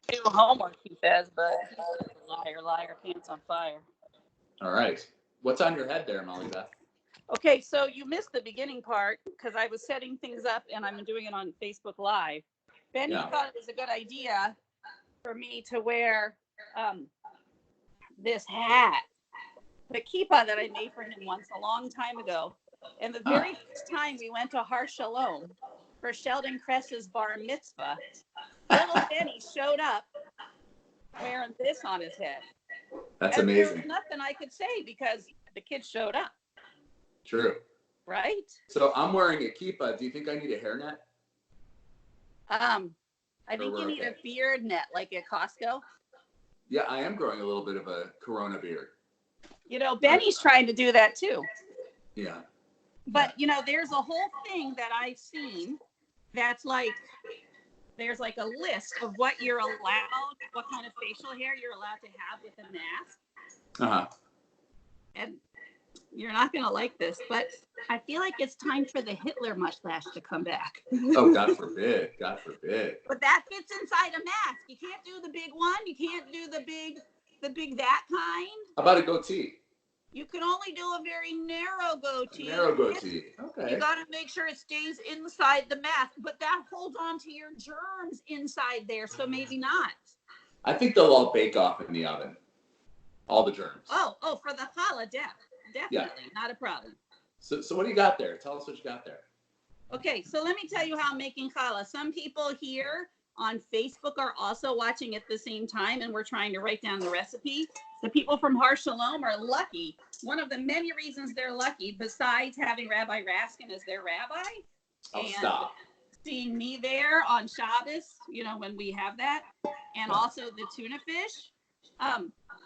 Do homework, he says, but liar, pants on fire. All right. What's on your head there, MollyBeth? Okay, so you missed the beginning part because I was setting things up and I'm doing it on Facebook Live. Benny thought it was a good idea for me to wear this hat, the kippah that I made for him once a long time ago. And the very first time we went to Shalom for Sheldon Kress's bar mitzvah, little Benny showed up wearing this on his head. That's and amazing. There was nothing I could say because the kid showed up. True. Right? So I'm wearing a kippah. Do you think I need a hairnet? I think you need a beard net like at Costco. Yeah, I am growing a little bit of a Corona beard. You know, Benny's trying to do that too. Yeah. But, you know, there's a whole thing that I've seen that's like, there's like a list of what you're allowed, what kind of facial hair you're allowed to have with a mask. Uh-huh. And you're not going to like this, but I feel like it's time for the Hitler mustache to come back. Oh, God forbid. God forbid. But that fits inside a mask. You can't do the big one. You can't do the big that kind. How about a goatee? You can only do a very narrow goatee. Narrow goatee. Okay. You got to make sure it stays inside the mask, but that holds on to your germs inside there, so maybe not. I think they'll all bake off in the oven. All the germs. Oh, for the challah, definitely, not a problem. So what do you got there? Tell us what you got there. Okay, so let me tell you how I'm making challah. Some people here on Facebook are also watching at the same time, and we're trying to write down the recipe. The people from Shalom are lucky. One of the many reasons they're lucky, besides having Rabbi Raskin as their rabbi, seeing me there on Shabbos, you know, when we have that, and also the tuna fish.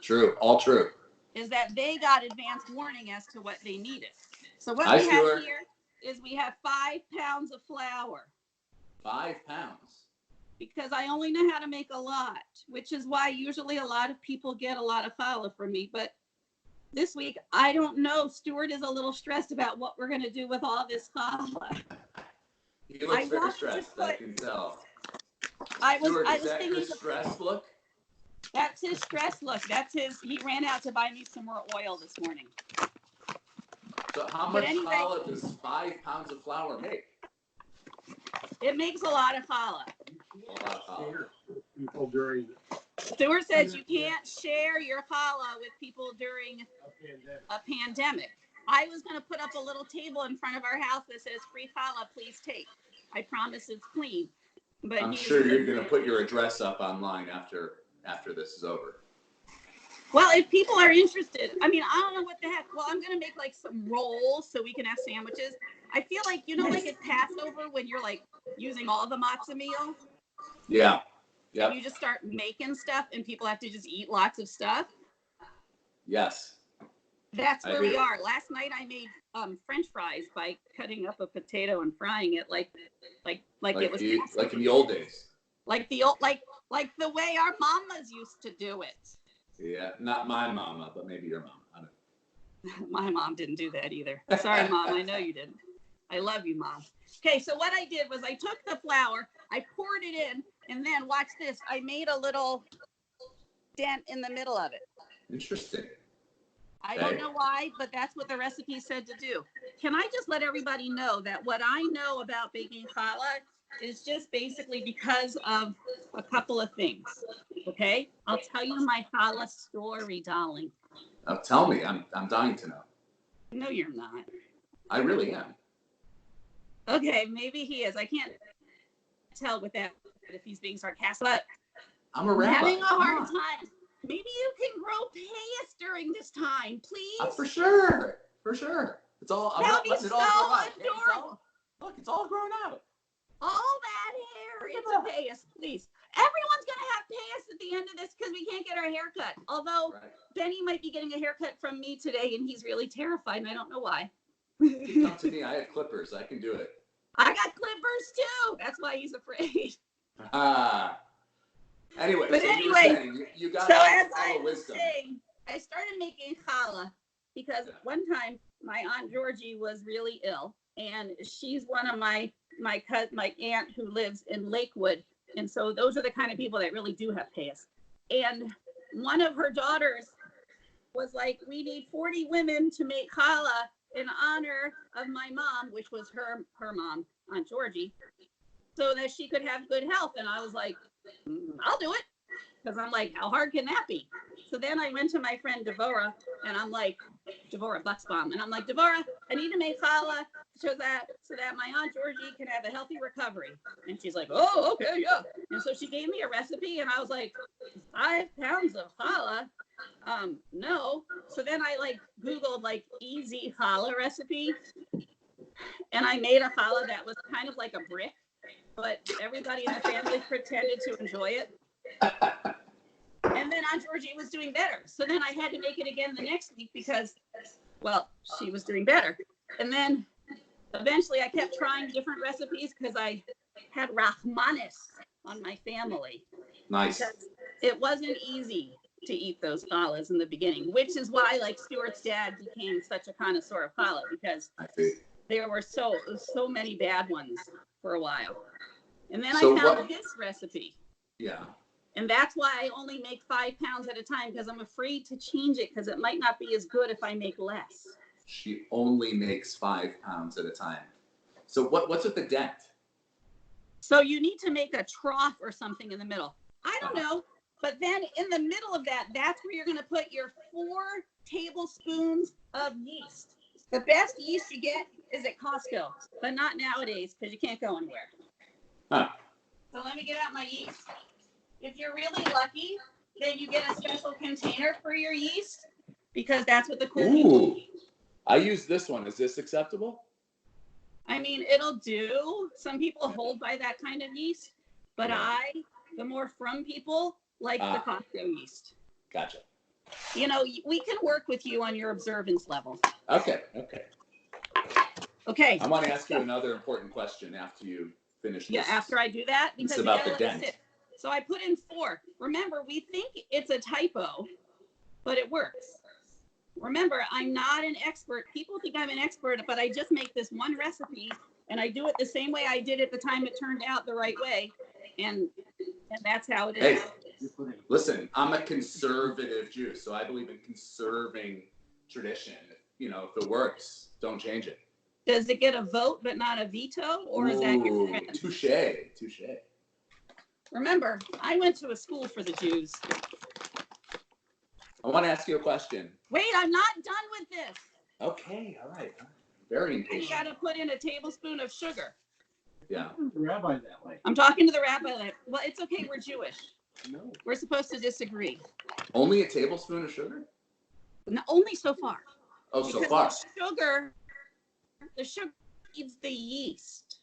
True, all true. Is that they got advance warning as to what they needed. So what we have here is we have 5 pounds of flour. 5 pounds? Because I only know how to make a lot, which is why usually a lot of people get a lot of challah from me. But this week, I don't know. Stuart is a little stressed about what we're going to do with all this challah. He looks very stressed, I can tell. Stuart, is that your stress look? That's his stress look. He ran out to buy me some more oil this morning. So how much challah does 5 pounds of flour make? It makes a lot of challah. People during Stuart says you can't share your challah with people during a pandemic. I was going to put up a little table in front of our house that says free challah, please take. I promise it's clean. But I'm sure you're going to put your address up online after this is over. Well, if people are interested, I mean, I don't know what the heck. Well, I'm going to make like some rolls so we can have sandwiches. I feel like, you know, like at Passover when you're like using all the matzah meal. Yeah. Yeah. You just start making stuff and people have to just eat lots of stuff. Yes. That's where we are. Last night I made French fries by cutting up a potato and frying it like it was like in the old days. Like the way our mamas used to do it. Yeah, not my mama, but maybe your mama. I don't know. My mom didn't do that either. Sorry, Mom. I know you didn't. I love you, Mom. Okay, so what I did was I took the flour, I poured it in, and then watch this. I made a little dent in the middle of it. Interesting. I don't know why, but that's what the recipe said to do. Can I just let everybody know that what I know about baking challah is just basically because of a couple of things, okay? I'll tell you my challah story, darling. Oh, tell me. I'm dying to know. No, you're not. I really am. Okay, maybe he is. I can't tell with that if he's being sarcastic. But I'm a rabbi. Having a hard time. Maybe you can grow payas during this time, please. For sure. It's all. I'm not letting it all grow out. Look, it's all grown out. All that hair is a payas, please. Everyone's gonna have payas at the end of this because we can't get our hair cut. Although Benny might be getting a haircut from me today, and he's really terrified, and I don't know why. Come to me. I have clippers. I can do it. I got clippers too. That's why he's afraid. Anyway, but so anyway, you got so as I was wisdom. saying, I started making challah because one time my Aunt Georgie was really ill, and she's one of my aunt who lives in Lakewood, And so those are the kind of people that really do have payas. And one of her daughters was like, we need 40 women to make challah in honor of my mom, which was her mom, Aunt Georgie, so that she could have good health. And I was like, I'll do it. Because I'm like, how hard can that be? So then I went to my friend Devorah, and I'm like, Devorah Bucksbaum, and I'm like, Devorah, I need to make challah so that my Aunt Georgie can have a healthy recovery. And she's like, oh, okay, yeah. And so she gave me a recipe, and I was like, 5 pounds of challah? No. So then I like Googled like easy challah recipe, and I made a challah that was kind of like a brick, but everybody in the family pretended to enjoy it. And then Aunt Georgie was doing better. So then I had to make it again the next week because, well, she was doing better. And then eventually I kept trying different recipes because I had Rahmanis on my family. Nice. Because it wasn't easy to eat those challahs in the beginning, which is why like Stuart's dad became such a connoisseur of challah, because there were so many bad ones for a while. And then I found this recipe. Yeah. And that's why I only make 5 pounds at a time, because I'm afraid to change it because it might not be as good if I make less. She only makes 5 pounds at a time. So what's with the dent? So you need to make a trough or something in the middle. I don't know. But then in the middle of that, that's where you're going to put your 4 tablespoons of yeast. The best yeast you get is at Costco, but not nowadays because you can't go anywhere. Huh. So let me get out my yeast. If you're really lucky, then you get a special container for your yeast, because that's what the cool people use. I use this one. Is this acceptable? I mean, it'll do. Some people hold by that kind of yeast, but the more from people, like the Costco yeast. Gotcha. You know, we can work with you on your observance level. Okay. I want to ask you another important question after you finish this. Yeah, after I do that, because it's about the dent. So I put in 4. Remember, we think it's a typo, but it works. Remember, I'm not an expert. People think I'm an expert, but I just make this one recipe, and I do it the same way I did it the time it turned out the right way, and that's how it is. Hey, listen, I'm a conservative Jew, so I believe in conserving tradition. You know, if it works, don't change it. Does it get a vote but not a veto, or is that your friend? Touche. Remember, I went to a school for the Jews. I want to ask you a question. Wait, I'm not done with this. Okay, all right. Very impatient. You got to put in a tablespoon of sugar. Yeah. The rabbi that way. I'm talking to the rabbi. Well, it's okay. We're Jewish. No. We're supposed to disagree. Only a tablespoon of sugar? No, only so far. Oh, so far. The sugar needs the yeast.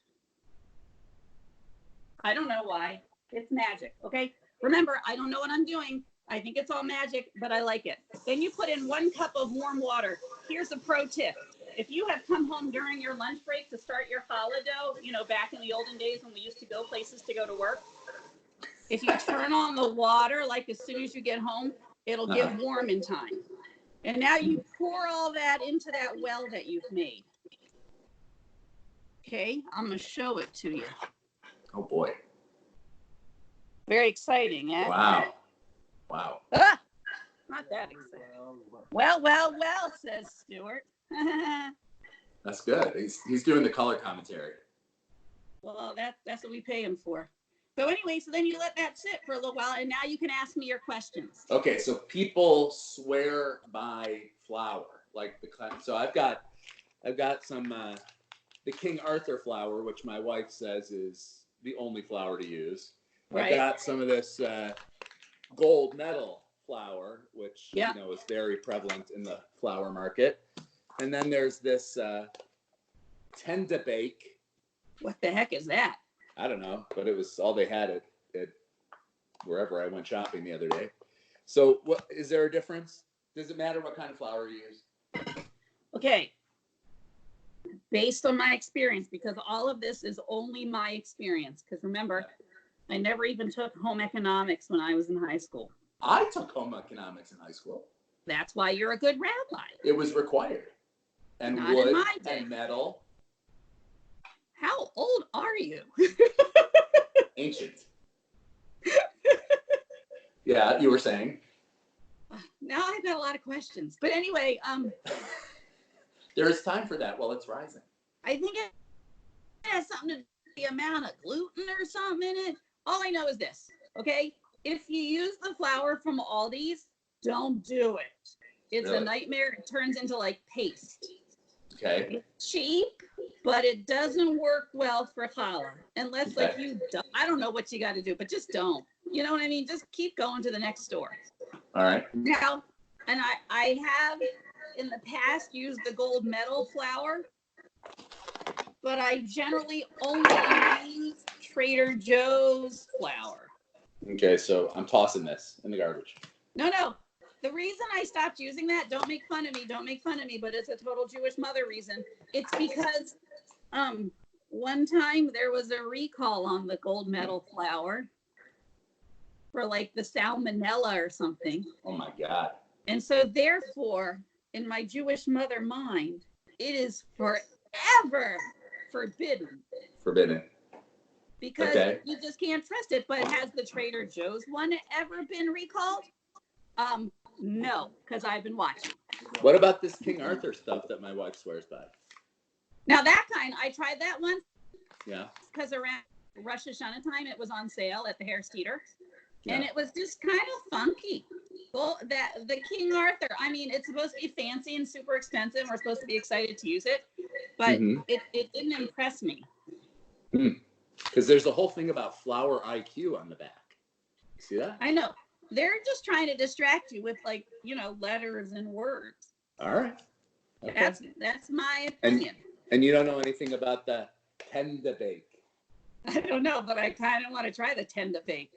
I don't know why. It's magic, okay? Remember, I don't know what I'm doing. I think it's all magic, but I like it. Then you put in 1 cup of warm water. Here's a pro tip. If you have come home during your lunch break to start your challah dough, you know, back in the olden days when we used to go places to go to work, if you turn on the water, like as soon as you get home, it'll get warm in time. And now you pour all that into that well that you've made. Okay, I'm going to show it to you. Oh, boy. Very exciting, eh? Wow. Ah, not that exciting. Well, says Stuart. That's good. He's doing the color commentary. Well, that's what we pay him for. So anyway, so then you let that sit for a little while, and now you can ask me your questions. Okay, so people swear by flour, like so I've got some the King Arthur flour, which my wife says is the only flour to use. Right. I've got some of this gold medal flour, which you know is very prevalent in the flour market. And then there's this Tenda Bake. What the heck is that? I don't know, but it was all they had at wherever I went shopping the other day. So what is there a difference? Does it matter what kind of flour you use? Okay. Based on my experience, because all of this is only my experience. Because remember, I never even took home economics when I was in high school. I took home economics in high school. That's why you're a good rabbi. It was required. And Not wood in my day. and metal. How old are you? Ancient. Yeah, you were saying. Now I've got a lot of questions. But anyway, there is time for that while it's rising. I think it has something to do with the amount of gluten or something in it. All I know is this, okay? If you use the flour from Aldi's, don't do it. It's Really? a nightmare. It turns into like paste. Okay. It's cheap, but it doesn't work well for challah. Unless like Okay. I don't know what you got to do, but just don't. You know what I mean? Just keep going to the next store. All right. Now, and I have in the past used the gold medal flour, but I generally only use Trader Joe's flour. Okay, so I'm tossing this in the garbage. No. The reason I stopped using that, don't make fun of me, but it's a total Jewish mother reason. It's because one time there was a recall on the gold medal flour for like the salmonella or something. Oh my God. And so therefore, in my Jewish mother mind, it is forever forbidden. Forbidden. Because Okay. you just can't trust it. But has the Trader Joe's one ever been recalled? No, because I've been watching. What about this King Arthur stuff that my wife swears by? Now that kind, I tried that once. Yeah. Because around Rosh Hashanah time, it was on sale at the Harris Teeter. Yeah. And it was just kind of funky. Well, the King Arthur, I mean, it's supposed to be fancy and super expensive. We're supposed to be excited to use it. But it didn't impress me. Because there's a whole thing about flour IQ on the back. See that? I know. They're just trying to distract you with like, letters and words. All right. Okay. That's my opinion. And you don't know anything about the tenda bake? I don't know, but I kind of want to try the tenda bake.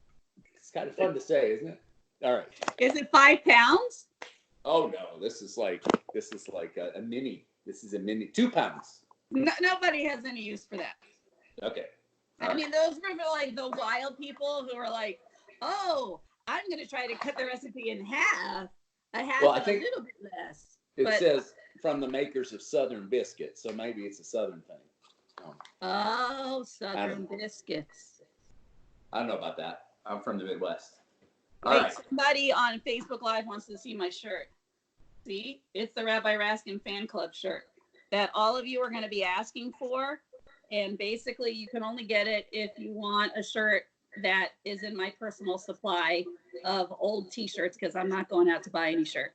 It's kind of fun to say, isn't it? All right. Is it 5 pounds? Oh no, this is like a mini. This is a mini, 2 pounds. No, nobody has any use for that. Okay. I mean, those were like the wild people who were like, "Oh, I'm going to try to cut the recipe in half. I think a little bit less." It says from the makers of Southern biscuits, so maybe it's a Southern thing. Oh, Southern biscuits. I don't know about that. I'm from the Midwest. Wait, somebody on Facebook Live wants to see my shirt. See, it's the Rabbi Raskin fan club shirt that all of you are going to be asking for. And basically, you can only get it if you want a shirt that is in my personal supply of old T-shirts, because I'm not going out to buy any shirt.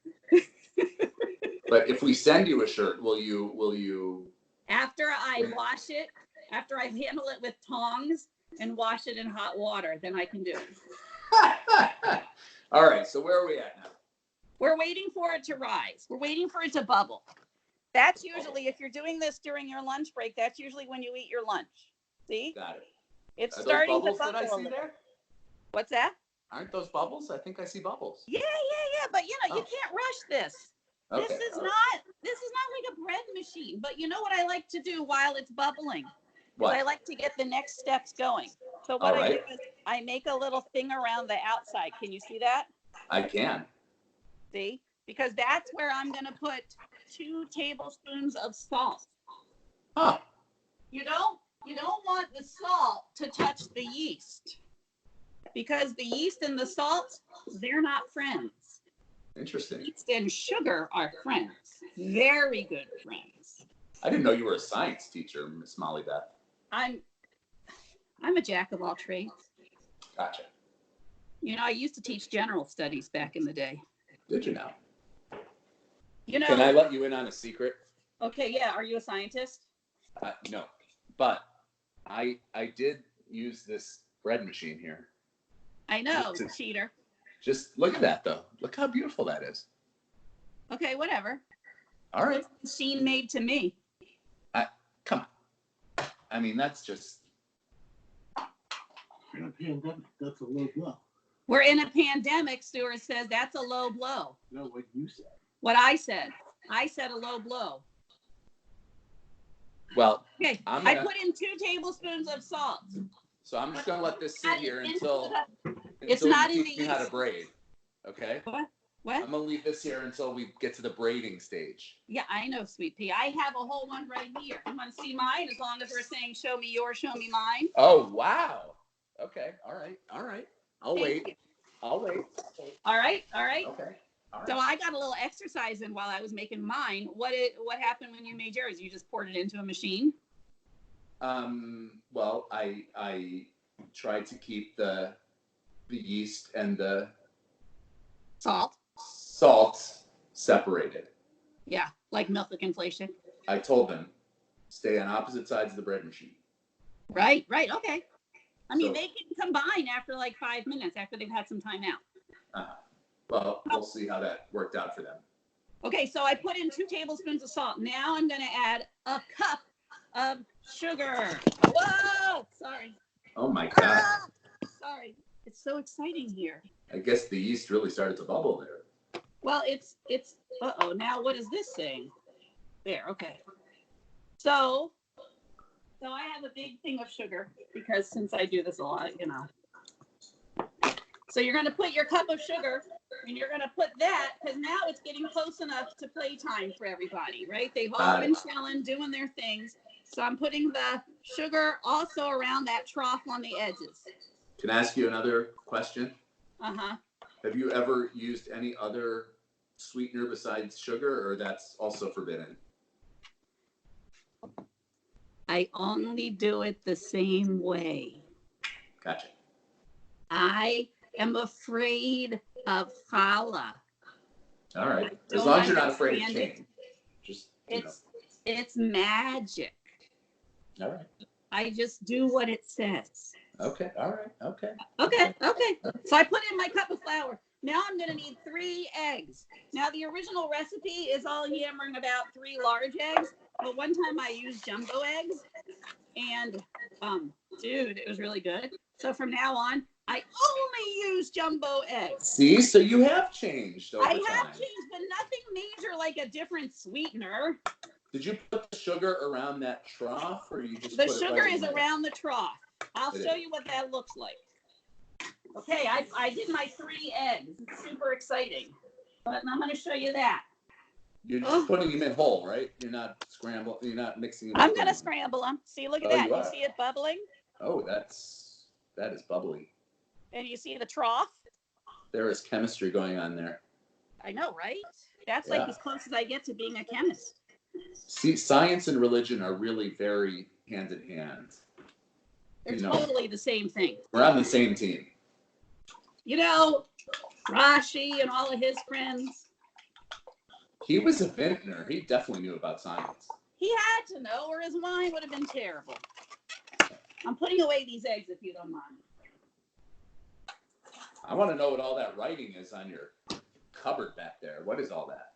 But if we send you a shirt, will you? After I wash it, after I handle it with tongs and wash it in hot water, then I can do it. All right. So where are we at now? We're waiting for it to rise. We're waiting for it to bubble. That's usually, if you're doing this during your lunch break, that's usually when you eat your lunch. See? Got it. It's starting to bubble. That I see there? What's that? Aren't those bubbles? I think I see bubbles. Yeah. But you can't rush this. Okay. This is not like a bread machine. But you know what I like to do while it's bubbling? What? I like to get the next steps going. So what I do is I make a little thing around the outside. Can you see that? I can. See? Because that's where I'm going to put 2 tablespoons of salt. Huh. You don't want the salt to touch the yeast, because the yeast and the salt, they're not friends. Interesting. Yeast and sugar are friends. Very good friends. I didn't know you were a science teacher, Miss MollyBeth. I'm a jack of all trades. Gotcha. I used to teach general studies back in the day. Did you now? Can I let you in on a secret? Okay, yeah. Are you a scientist? No, but I did use this bread machine here. I know, cheater. Just look at that, though. Look how beautiful that is. Okay, whatever. All right. Machine made to me. Come on. I mean, that's just. In a pandemic, that's a low blow. We're in a pandemic, Stuart says that's a low blow. No, what you said. What I said. I said a low blow. Well, okay. I put in 2 tablespoons of salt. So I'm just gonna let this sit here until it's not in the teach me how to braid. Okay. What? I'm gonna leave this here until we get to the braiding stage. Yeah, I know, Sweet Pea. I have a whole one right here. You want to see mine? As long as we're saying, show me yours, show me mine. Oh wow. Okay. All right. I'll wait. I'll wait. All right. All right. Okay. All So right. I got a little exercise in while I was making mine. What happened when you made yours? You just poured it into a machine? Well, I tried to keep the yeast and the Salt. salt separated. Yeah, like milk inflation. I told them, stay on opposite sides of the bread machine. Right. Okay. I mean, So- they can combine after like 5 minutes after they've had some time out. Well, we'll see how that worked out for them. Okay, so I put in 2 tablespoons of salt. Now I'm going to add a cup of sugar. Whoa! Sorry. Oh my God. Sorry. It's so exciting here. I guess the yeast really started to bubble there. Well, it's uh-oh. Now what is this saying? There, okay. So I have a big thing of sugar because since I do this a lot, you know. So you're going to put your cup of sugar and you're going to put that because now it's getting close enough to playtime for everybody, right? They've all been chilling, doing their things. So I'm putting the sugar also around that trough on the edges. Can I ask you another question? Uh-huh. Have you ever used any other sweetener besides sugar, or that's also forbidden? I only do it the same way. Gotcha. I am afraid of challah. All right. I As don't long as you're not afraid of understand change. Just, It's magic. All right. I just do what it says. Okay. All right. Okay. Okay. So I put in my cup of flour. Now I'm going to need 3 eggs. Now the original recipe is all yammering about 3 large eggs, but one time I used jumbo eggs, and dude, it was really good. So from now on, I only use jumbo eggs. See, so you have changed over I time. have changed, but nothing major like a different sweetener. Did you put the sugar around that trough, or you just The put sugar it right is in around the trough. I'll It show is. you what that looks like. Okay, I did my 3 eggs. It's super exciting. But I'm going to show you that. You're just putting them in whole, right? You're not scrambling. You're not mixing them. I'm going to scramble them. See, look at that. You You are. see it bubbling? Oh, that is bubbly. And you see the trough? There is chemistry going on there. I know, right? That's like Yeah. as close as I get to being a chemist. See, science and religion are really very hand in hand. They're You know. totally the same thing. We're on the same team. You know, Rashi and all of his friends, He was a vintner. He definitely knew about science. he had to know or his wine would have been terrible. I'm putting away these eggs if you don't mind. I want to know what all that writing is on your cupboard back there. What is all that?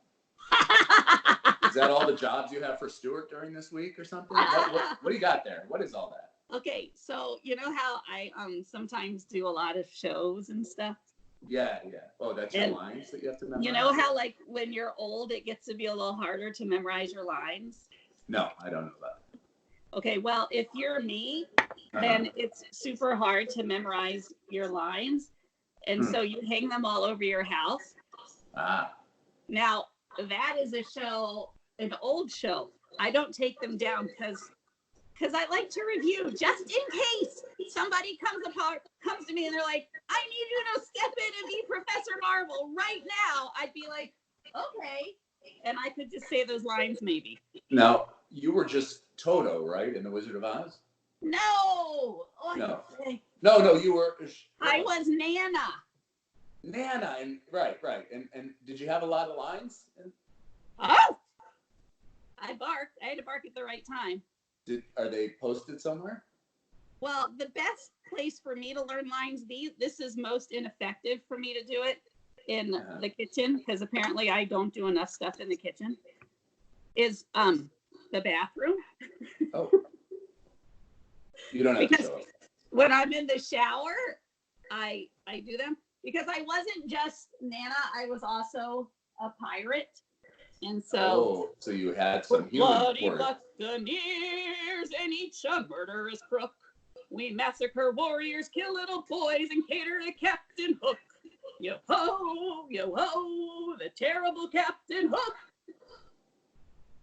Is that all the jobs you have for Stuart during this week or something? What do you got there? What is all that? Okay, so you know how I sometimes do a lot of shows and stuff? Yeah. Oh, that's your lines that you have to memorize? You know how like when you're old, it gets to be a little harder to memorize your lines? No, I don't know that. Okay, well, if you're me, then it's super hard to memorize your lines. And so you hang them all over your house. Now, that is a show, an old show. I don't take them down because I like to review just in case somebody comes to me and they're like, I need you to step in and be Professor Marvel right now. I'd be like, okay. And I could just say those lines maybe. Now, you were just Toto, right, in The Wizard of Oz? No. Oh, No, you were. I was Nana. Nana, and right. And did you have a lot of lines? Oh! I barked. I had to bark at the right time. Are they posted somewhere? Well, the best place for me to learn lines, this is most ineffective for me to do it in the kitchen, because apparently I don't do enough stuff in the kitchen, is the bathroom. Oh. You don't have to show it. When I'm in the shower, I do them. Because I wasn't just Nana, I was also a pirate. And so... so you had some human bloody words. buccaneers and each a murderous crook. We massacre warriors, kill little boys, and cater to Captain Hook. Yo-ho, the terrible Captain Hook.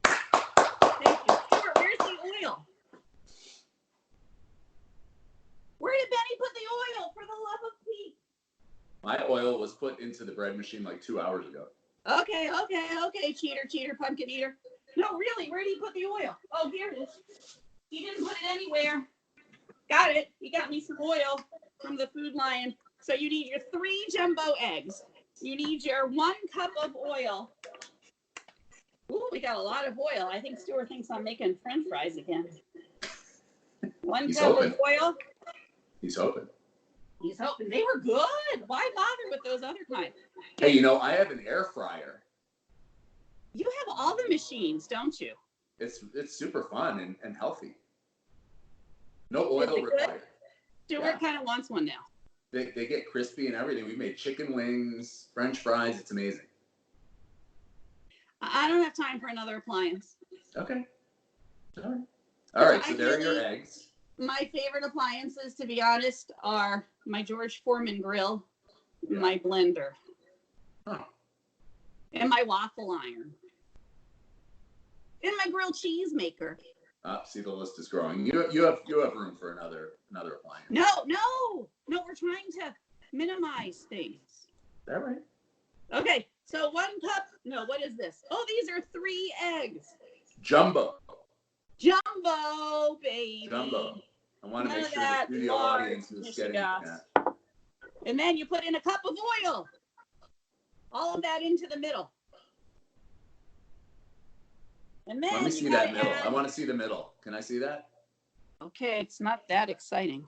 Thank you. Stuart, where's the oil? Where did Benny put the oil, for the love of Pete? My oil was put into the bread machine like 2 hours ago. Okay, cheater, pumpkin eater. No, really, where did he put the oil? Oh, here it is. He didn't put it anywhere. Got it. He got me some oil from the Food Lion. So you need your 3 jumbo eggs. You need your 1 cup of oil. Ooh, we got a lot of oil. I think Stuart thinks I'm making French fries again. 1 He's cup hoping. of oil. He's hoping. He's hoping. They were good. Why bother with those other kinds? Hey, I have an air fryer. You have all the machines, don't you? It's super fun and healthy. No oil Is it good? required. Stuart kind of wants one now. They get crispy and everything. We made chicken wings, French fries. It's amazing. I don't have time for another appliance. Okay. All right. So there are your eggs. My favorite appliances, to be honest, are my George Foreman grill, my blender, and my waffle iron, and my grilled cheese maker. See, the list is growing. You have room for another appliance. No. We're trying to minimize things. All right. Okay, so 1 cup. No, what is this? Oh, these are 3 eggs. Jumbo, baby. jumbo. I want to None make of sure that the studio large audience is getting Michigas. that. And then you put in a cup of oil. All of that into the middle. And then Let me see that middle. I want to see the middle. Can I see that? Okay, it's not that exciting.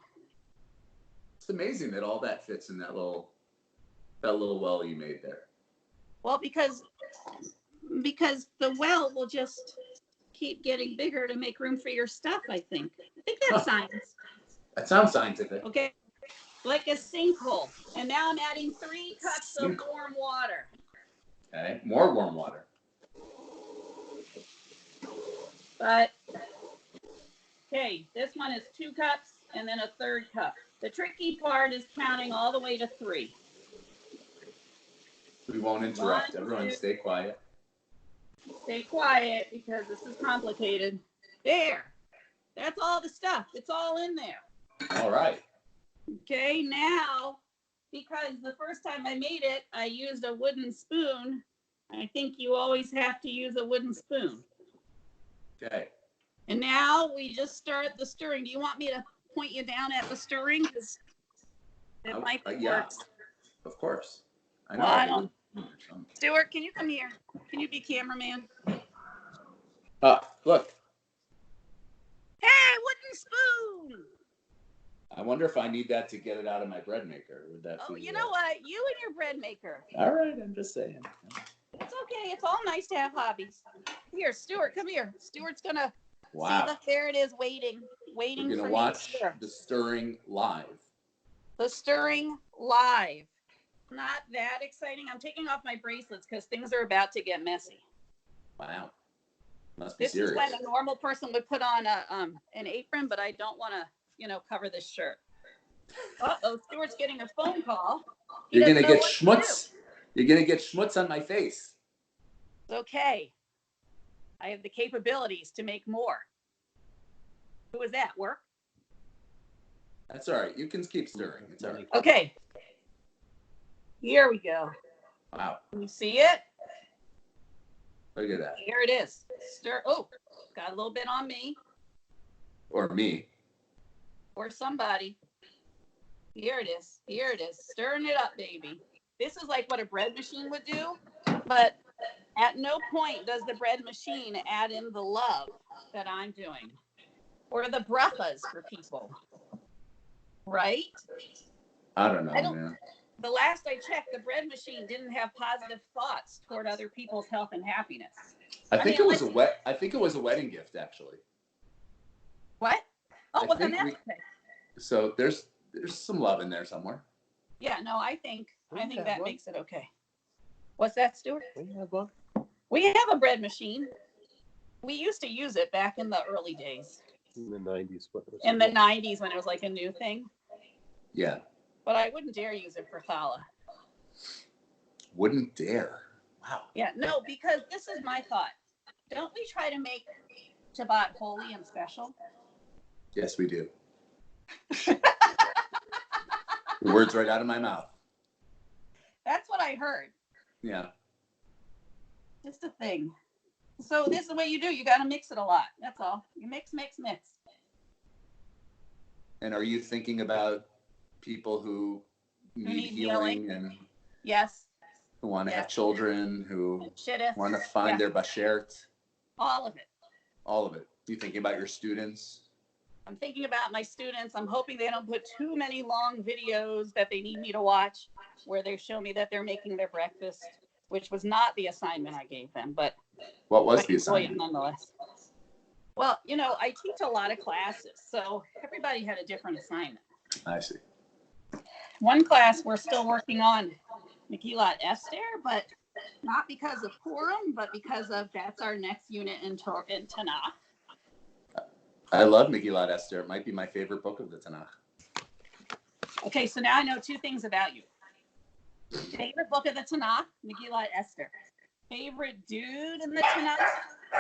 It's amazing that all that fits in that little well you made there. Well, because the well will just keep getting bigger to make room for your stuff, I think. I think that's science. That sounds scientific. Okay. Like a sinkhole. And now I'm adding 3 cups of warm water. Okay. More warm water. But, okay, this one is 2 cups and then a 3rd cup. The tricky part is counting all the way to 3. We won't interrupt. Everyone stay quiet. Stay quiet because this is complicated. There. That's all the stuff. It's all in there. All right. Okay, now, because the first time I made it, I used a wooden spoon. I think you always have to use a wooden spoon. Okay. And now we just start the stirring. Do you want me to point you down at the stirring? Because it might work. Of course. I know. Well, I don't. Stuart, can you come here? Can you be cameraman? Look. Hey, wooden spoon! I wonder if I need that to get it out of my bread maker. Would that? Oh, you know what? You and your bread maker. All right, I'm just saying. It's okay. It's all nice to have hobbies. Here, Stuart, come here. Stuart's gonna Wow. see there it is, waiting We're for gonna me watch to stir. the stirring live. The stirring live. Not that exciting. I'm taking off my bracelets because things are about to get messy. Wow. Must be This serious. is when a normal person would put on an apron, but I don't want to, cover this shirt. Uh-oh, Stuart's getting a phone call. You're gonna get schmutz. You're gonna get schmutz on my face. It's okay. I have the capabilities to make more. Who was that? Work? That's all right. You can keep stirring. It's all right. Okay. Here we go. Wow. Can you see it? Look at that. Here it is. Stir. Oh, got a little bit on me. Or me. Or somebody. Here it is. Here it is. Stirring it up, baby. This is like what a bread machine would do, but at no point does the bread machine add in the love that I'm doing. Or the brachas for people. Right? I don't know, man. The last I checked, the bread machine didn't have positive thoughts toward other people's health and happiness. I think it was a wedding gift, actually. What? Oh, well, then that's okay. So there's some love in there somewhere. Yeah, no, I think that makes it okay. What's that, Stuart? We have one. We have a bread machine. We used to use it back in the early days. In the 90s. In the 90s when it was like a new thing. Yeah. But I wouldn't dare use it for challah. Wouldn't dare. Wow. Yeah, no, because this is my thought. Don't we try to make Shabbat holy and special? Yes, we do. The words right out of my mouth. I heard. Yeah. Just a thing. So this is what you do. You got to mix it a lot. That's all. You mix. And are you thinking about people who need healing and yes, who want to have children, who Shidduch. want to find their bashert? All of it. All of it. You thinking about your students? I'm thinking about my students. I'm hoping they don't put too many long videos that they need me to watch where they show me that they're making their breakfast, which was not the assignment I gave them, but what was the assignment? Nonetheless. Well, you know, I teach a lot of classes, so everybody had a different assignment. I see. One class we're still working on Megillat Esther, but not because of Purim, but because of that's our next unit in Tanakh. I love Megillat Esther. It might be my favorite book of the Tanakh. Okay, so now I know two things about you. Favorite book of the Tanakh, Megillat Esther. Favorite dude in the Tanakh,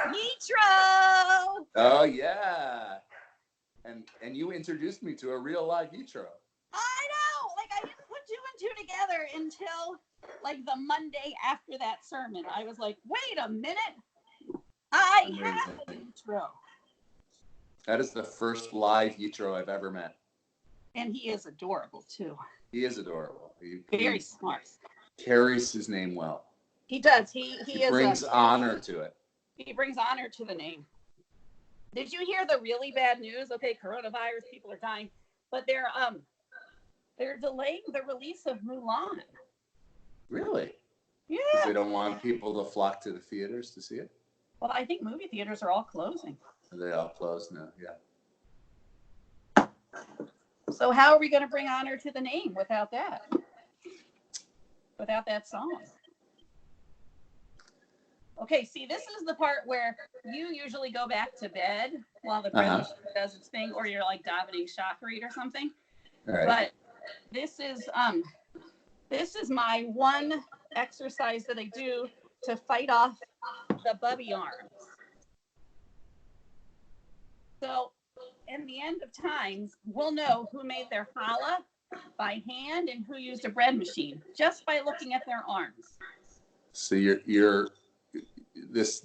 Yitro. Oh yeah, and you introduced me to a real live Yitro. I know, like I didn't put two and two together until like the Monday after that sermon. I was like, wait a minute, I have a Yitro. That is the first live Yitro I've ever met. And he is adorable too. He is adorable. He Very smart. Carries his name well. He does. He brings honor to it. He brings honor to the name. Did you hear the really bad news? Okay, coronavirus, people are dying, but they're delaying the release of Mulan. Really? Yeah. Because they don't want people to flock to the theaters to see it? Well, I think movie theaters are all closing. Are they all closed now? Yeah. So how are we going to bring honor to the name without that? Without that song? Okay, see, this is the part where you usually go back to bed while the president does its thing, or you're like davening shacharit or something. Right. But this is my one exercise that I do to fight off the bubby arms. So in the end of times, we'll know who made their challah by hand and who used a bread machine just by looking at their arms. So you're this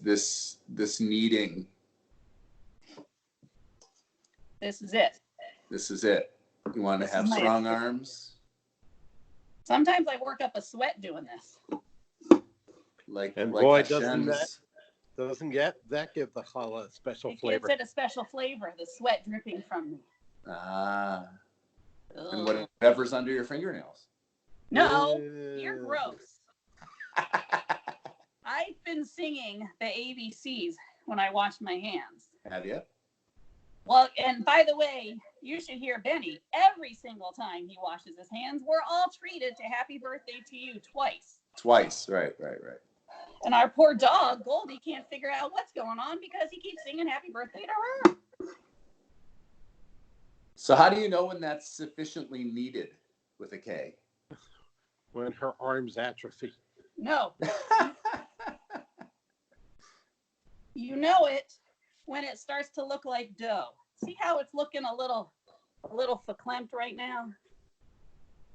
kneading. This is it. This is it. You want to have strong arms? Sometimes I work up a sweat doing this. And boy, doesn't that give the challah a special flavor? It gives it a special flavor, the sweat dripping from me. Ah. And whatever's under your fingernails. No, you're gross. I've been singing the ABCs when I wash my hands. Have you? Well, and by the way, you should hear Benny every single time he washes his hands. We're all treated to happy birthday to you twice. Twice, right. And our poor dog, Goldie, can't figure out what's going on because he keeps singing happy birthday to her. So how do you know when that's sufficiently needed with a K? When her arms atrophy. No. You know it when it starts to look like dough. See how it's looking a little verklempt right now?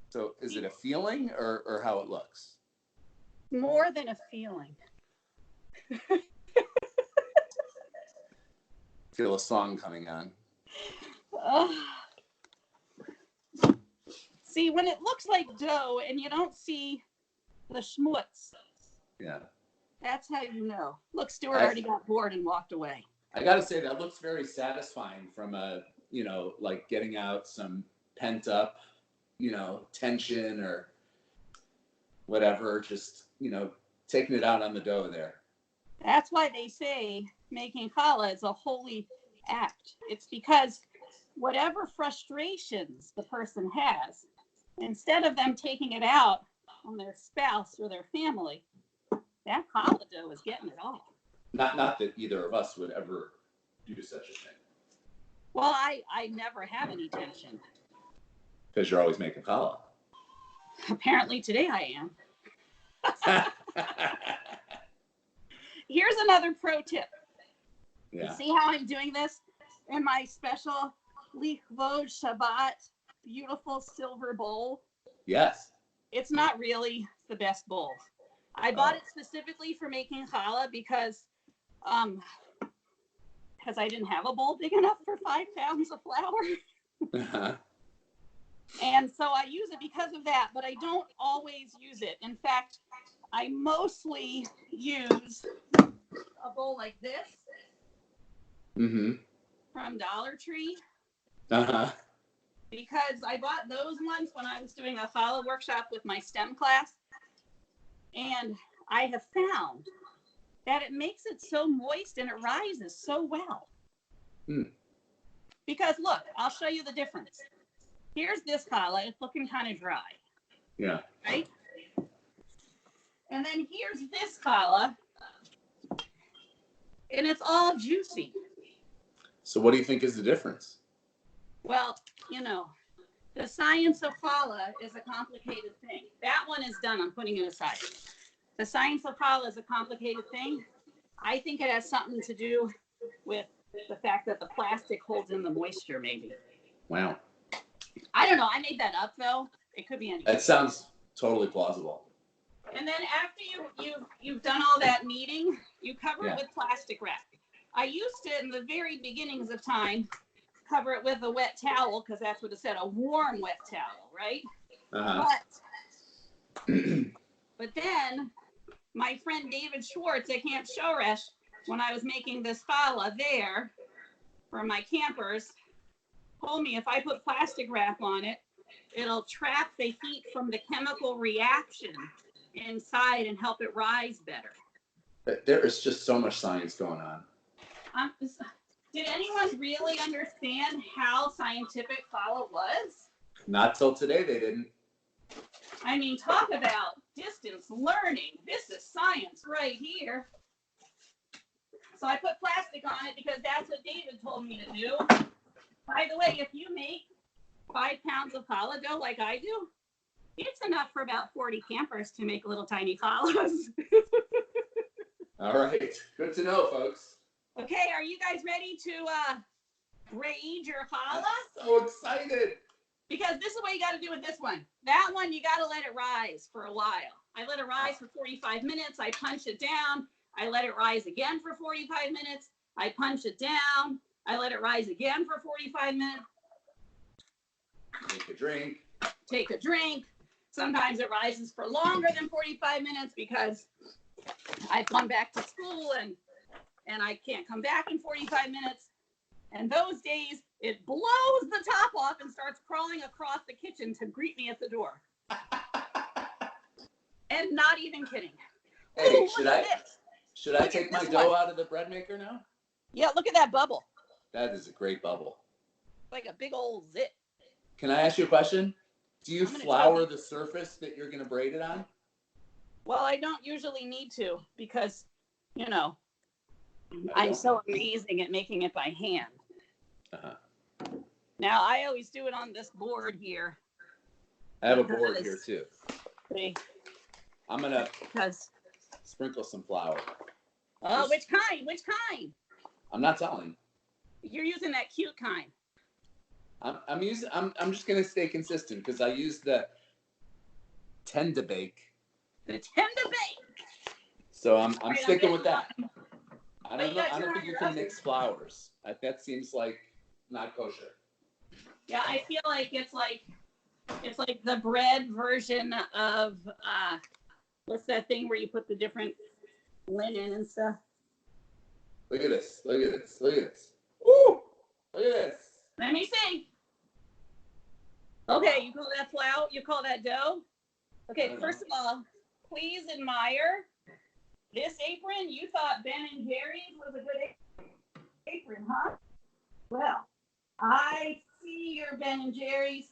So is it a feeling or how it looks? More than a feeling. Feel a song coming on. See, when it looks like dough and you don't see the schmutz. Yeah. That's how you know. Look, Stuart already got bored and walked away. I got to say, that looks very satisfying from like getting out some pent up, tension or whatever, just, taking it out on the dough there. That's why they say making challah is a holy act. It's because whatever frustrations the person has, instead of them taking it out on their spouse or their family, that challah dough is getting it all. Not that either of us would ever do such a thing. Well, I never have any tension. Because you're always making challah. Apparently today I am. Here's another pro tip. Yeah. See how I'm doing this in my special Lichvod Shabbat beautiful silver bowl? Yes. it's not really the best bowl. I bought it specifically for making challah because I didn't have a bowl big enough for 5 pounds of flour. And so I use it because of that, but I don't always use it. In fact, I mostly use a bowl like this from Dollar Tree. Because I bought those ones when I was doing a challah workshop with my STEM class. And I have found that it makes it so moist and it rises so well. Because look, I'll show you the difference. Here's this challah. It's looking kind of dry. Yeah. Right? And then here's this challah. And it's all juicy. So what do you think is the difference? Well, you know, the science of challah is a complicated thing. That one is done. I'm putting it aside. The science of challah is a complicated thing. I think it has something to do with the fact that the plastic holds in the moisture, maybe. Wow. I don't know. I made that up, though. It could be anything. That sounds totally plausible. And then after you've done all that kneading, you cover it with plastic wrap. I used to, in the very beginnings of time, cover it with a wet towel because that's what it said, a warm wet towel, right? But then my friend David Schwartz at Camp Shoresh, when I was making this challah there for my campers, told me if I put plastic wrap on it, it'll trap the heat from the chemical reaction inside and help it rise better. There is just so much science going on. Did anyone really understand how scientific challah was? Not till today they didn't. I mean, talk about distance learning. This is science right here. So I put plastic on it because that's what David told me to do. By the way, if you make 5 pounds of challah dough like I do, it's enough for about 40 campers to make little tiny challahs. All right. Good to know, folks. Okay, are you guys ready to braid your challah? I'm so excited. Because this is what you got to do with this one. That one, you got to let it rise for a while. I let it rise for 45 minutes. I punch it down. I let it rise again for 45 minutes. I punch it down. I let it rise again for 45 minutes. Take a drink. Take a drink. Sometimes it rises for longer than 45 minutes because I've gone back to school and I can't come back in 45 minutes. And those days, it blows the top off and starts crawling across the kitchen to greet me at the door. And not even kidding. Hey, ooh, should I take my dough out of the bread maker now? Yeah, look at that bubble. That is a great bubble. Like a big old zit. Can I ask you a question? Do you flour the surface that you're going to braid it on? Well, I don't usually need to because, you know, I'm so amazing at making it by hand. Now, I always do it on this board here. I have a board here, too. See? I'm going to sprinkle some flour. Oh, which kind? Which kind? I'm not telling. You're using that cute kind. I'm just going to stay consistent because I use the tend to bake. The tend to bake. So I'm sticking with that. I don't think you can mix flours. That seems like not kosher. Yeah, I feel like it's like the bread version of what's that thing where you put the different linen and stuff. Look at this. Look at this. Look at this. Woo! Look at this. Let me see. Okay, you call that flour? You call that dough? Okay, first of all, please admire this apron. You thought Ben and Jerry's was a good apron, huh? Well, I see your Ben and Jerry's,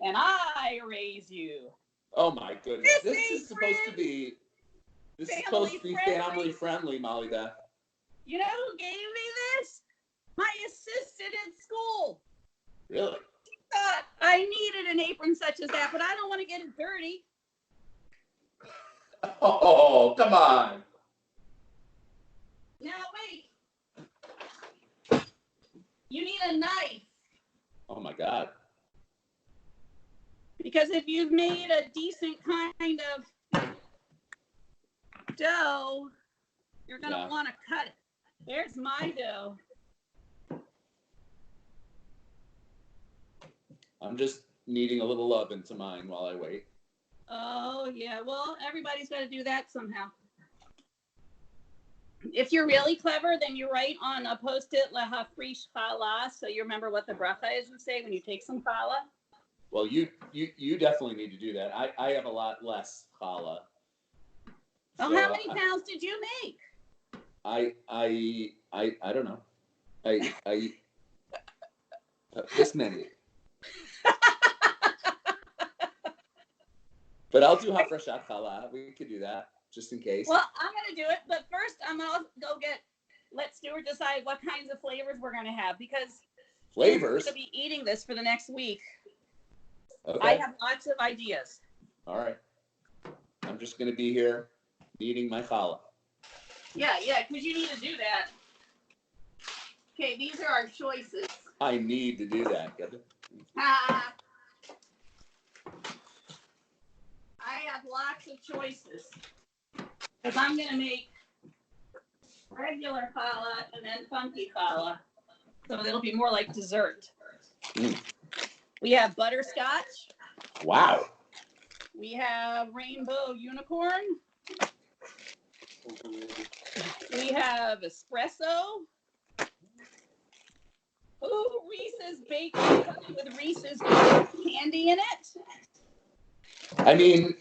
and I raise you. Oh my goodness! This is supposed to be family friendly, MollyBeth. You know who gave me this? My assistant at school. Really? She thought I needed an apron such as that, but I don't want to get it dirty. Oh, come on. Now wait. You need a knife. Oh my God. Because if you've made a decent kind of dough, you're going to want to cut it. There's my dough. I'm just kneading a little love into mine while I wait. Oh, yeah. Well, everybody's got to do that somehow. If you're really clever, then you write on a post-it lahafrish challah, so you remember what the bracha is and say when you take some challah. Well, you definitely need to do that. I have a lot less challah. Oh, So, how many pounds did you make? I don't know. This many. But I'll do hafreshat challah. We could do that just in case. Well, I'm going to do it, but first I'm going to go let Stuart decide what kinds of flavors we're going to have, because flavors? We're going to be eating this for the next week. Okay. I have lots of ideas. All right. I'm just going to be here eating my challah. Yeah, because you need to do that. Okay, these are our choices. I need to do that. I have lots of choices. Because I'm going to make regular challah and then funky challah. So it'll be more like dessert. Mm. We have butterscotch. Wow. We have rainbow unicorn. We have espresso. Ooh, Reese's bacon with Reese's candy in it. I mean,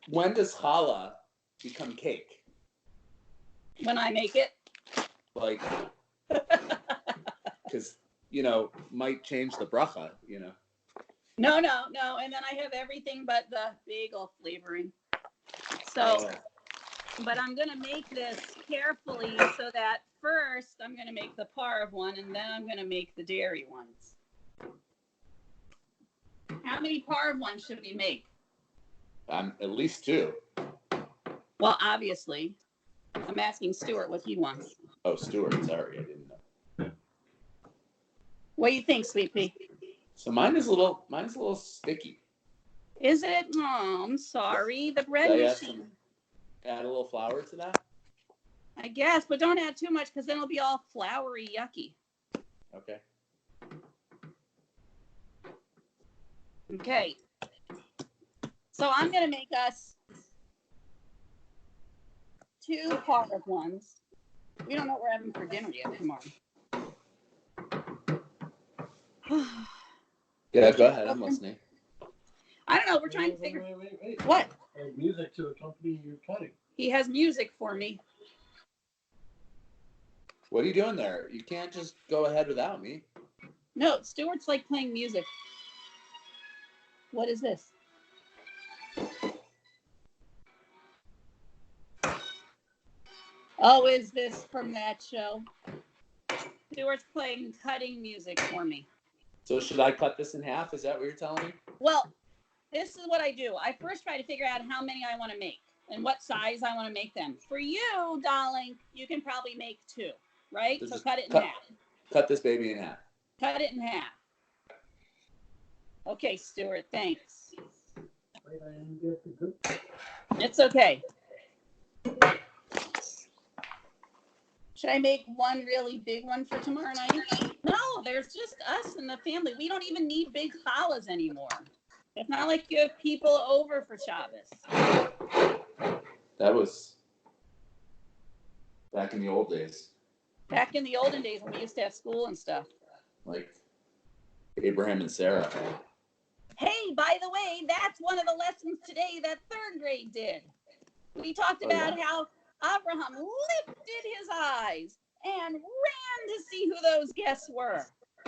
when does challah become cake? When I make it. Like, because, might change the bracha, No. And then I have everything but the bagel flavoring. So, but I'm going to make this carefully so that first I'm going to make the parve one and then I'm going to make the dairy ones. How many parve ones should we make? At least 2. Well, obviously. I'm asking Stuart what he wants. Oh, Stuart, sorry, I didn't know. What do you think, Sweet Pea? So mine's a little sticky. Is it? Oh, I'm sorry. The bread machine. Add a little flour to that? I guess, but don't add too much because then it'll be all floury, yucky. Okay. Okay. So I'm going to make us 2 parve ones. We don't know what we're having for dinner yet tomorrow. Yeah, go ahead. I'm listening. I don't know. We're trying to figure. Wait. What? Music to accompany your cutting. He has music for me. What are you doing there? You can't just go ahead without me. No, Stuart's like playing music. What is this? Oh, is this from that show? Stuart's playing cutting music for me. So should I cut this in half? Is that what you're telling me? Well, this is what I do. I first try to figure out how many I want to make and what size I want to make them. For you, darling, you can probably make 2, right? So cut it in half. Cut this baby in half. Cut it in half. Okay, Stuart, thanks. Wait, I didn't get the good. It's okay. Should I make one really big one for tomorrow night? No, there's just us and the family. We don't even need big challahs anymore. It's not like you have people over for Shabbos. That was back in the old days. Back in the olden days when we used to have school and stuff. Like Abraham and Sarah. Hey, by the way, that's one of the lessons today that 3rd grade did. We talked about how Abraham lifted his eyes and ran to see who those guests were.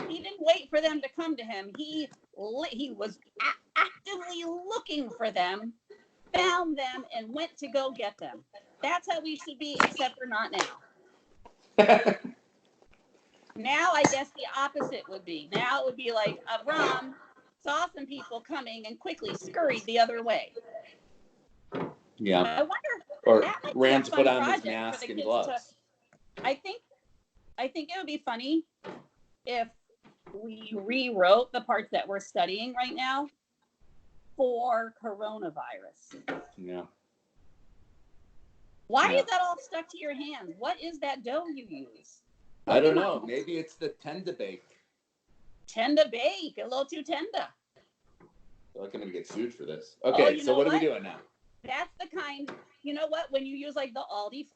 He didn't wait for them to come to him. He was actively looking for them, found them, and went to go get them. That's how we should be, except for not now. Now, I guess the opposite would be. Now it would be like Avram saw some people coming and quickly scurried the other way. Yeah. I wonder. Or ran to put on his mask and gloves. I think it would be funny if we rewrote the parts that we're studying right now for coronavirus. Yeah. Why Yeah. is that all stuck to your hands? What is that dough you use? I don't know. Maybe it's the tender bake. Tender bake, a little too tender. I feel like I'm gonna get sued for this. Okay, so what are we doing now? That's the kind, you know what? When you use like the Aldi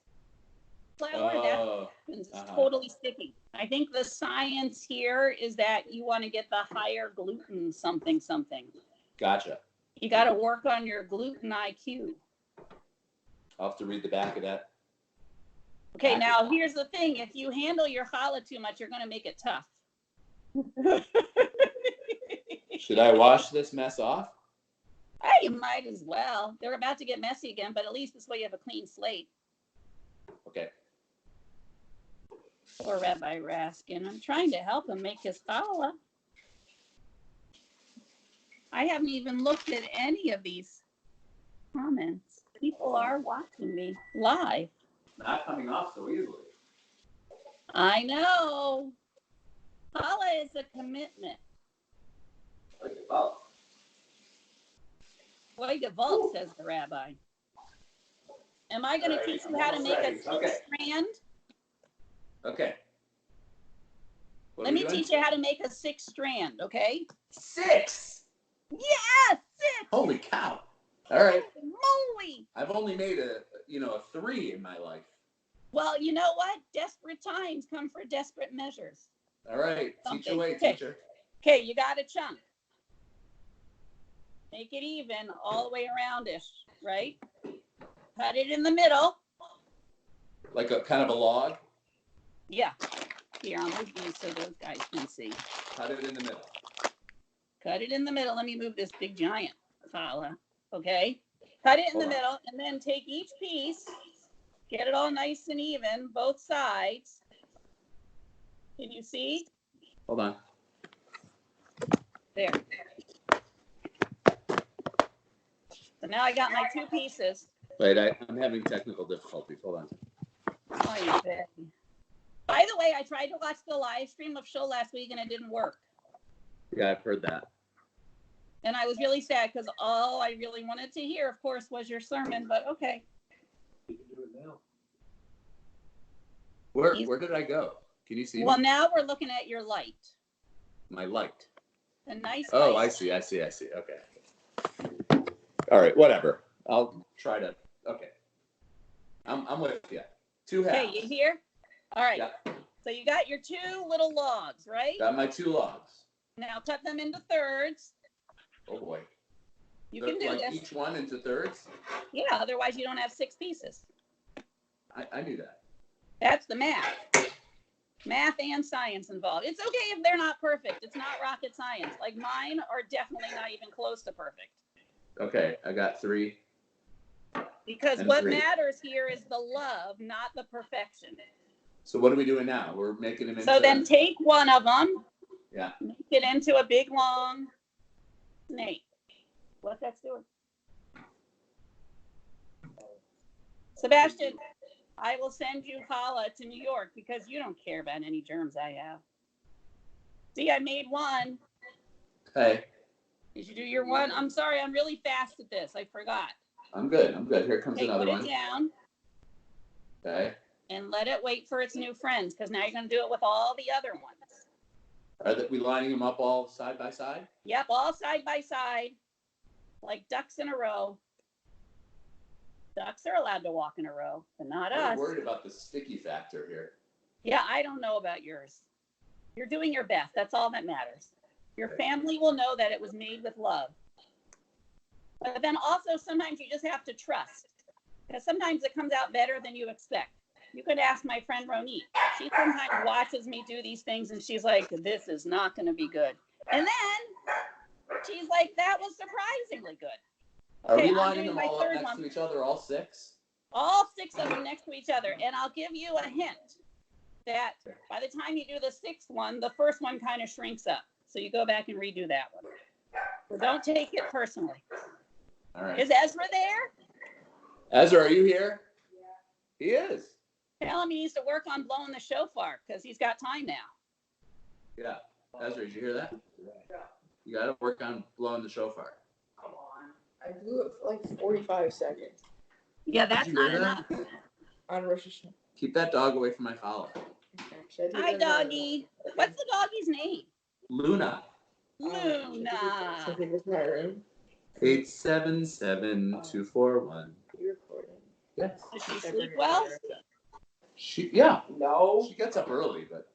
flour, that's totally sticky. I think the science here is that you want to get the higher gluten something. Gotcha. You got to work on your gluten IQ. I'll have to read the back of that. Okay, now here's the thing. If you handle your challah too much, you're going to make it tough. Should I wash this mess off? You might as well. They're about to get messy again, but at least this way you have a clean slate. Okay. Poor Rabbi Raskin. I'm trying to help him make his challah. I haven't even looked at any of these comments. People are watching me live. Not coming off so easily. I know. Challah is a commitment. Like a vault. Like a vault, says the rabbi. Am I going to teach you how to make a six-strand? Okay. Let me teach you how to make a six-strand, okay? 6? Yeah, 6! Holy cow. All right. Holy moly! I've only made a 3 in my life. Well, you know what? Desperate times come for desperate measures. All right. Something. Teach away, Okay. teacher. Okay, you got a chunk. Make it even all the way around-ish, right? Cut it in the middle. Like a kind of a log? Yeah. Here, I'll move these so those guys can see. Cut it in the middle. Cut it in the middle. Let me move this big giant challah. Okay? Cut it in the middle, and then take each piece, get it all nice and even, both sides. Can you see? Hold on. There. So now I got my 2 pieces. Wait, I'm having technical difficulties. Hold on. Oh, you bet. By the way, I tried to watch the live stream of show last week, and it didn't work. Yeah, I've heard that. And I was really sad because all I really wanted to hear, of course, was your sermon, but okay. You can do it now. Where did I go? Can you see? Well, now we're looking at your light. My light. A nice Oh, light. I see. Okay. All right, whatever. I'll try to. Okay. I'm with you. 2 halves. Okay, you hear? All right. Yeah. So you got your 2 little logs, right? Got my 2 logs. Now cut them into thirds. Oh boy. You can do like this. Each one into thirds? Yeah, otherwise you don't have 6 pieces. I knew that. That's the math. Math and science involved. It's okay if they're not perfect. It's not rocket science. Like mine are definitely not even close to perfect. Okay, I got 3. Because and what 3. matters here is the love, not the perfection. So what are we doing now? We're making them into... So then take one of them. Yeah. Make it into a big long snake. What that's doing? Sebastian, I will send you challah to New York because you don't care about any germs I have. See, I made one. Hey. Did you do your one? I'm sorry, I'm really fast at this. I forgot. I'm good. Here comes another one. Put it down. Okay. And let it wait for its new friends because now you're going to do it with all the other ones. Are we lining them up all side by side? Yep, all side by side, like ducks in a row. Ducks are allowed to walk in a row, but not us. I'm worried about the sticky factor here. Yeah, I don't know about yours. You're doing your best. That's all that matters. Your family will know that it was made with love. But then also sometimes you just have to trust because sometimes it comes out better than you expect. You could ask my friend Ronit. She sometimes watches me do these things and she's like, this is not going to be good. And then she's like, that was surprisingly good. Okay, are we lining them all up next to each other, all 6? All 6 of them next to each other. And I'll give you a hint that by the time you do the 6th one, the first one kind of shrinks up. So you go back and redo that one. So don't take it personally. All right. Is Ezra there? Ezra, are you here? Yeah. He is. Tell him he needs to work on blowing the shofar because he's got time now. Yeah. Ezra, did you hear that? Yeah. You got to work on blowing the shofar. Come on. I blew it for like 45 seconds Yeah, that's Did you not hear that? enough. on Rosh Hashanah. Keep that dog away from my challah. Okay, should I do Hi, it another doggy. one? What's the doggy's name? Luna. Luna. Should I give this my room? 877-241. You recording? Yes. Does she Should I sleep bring her well? dinner? Yeah. No. She gets up early, but.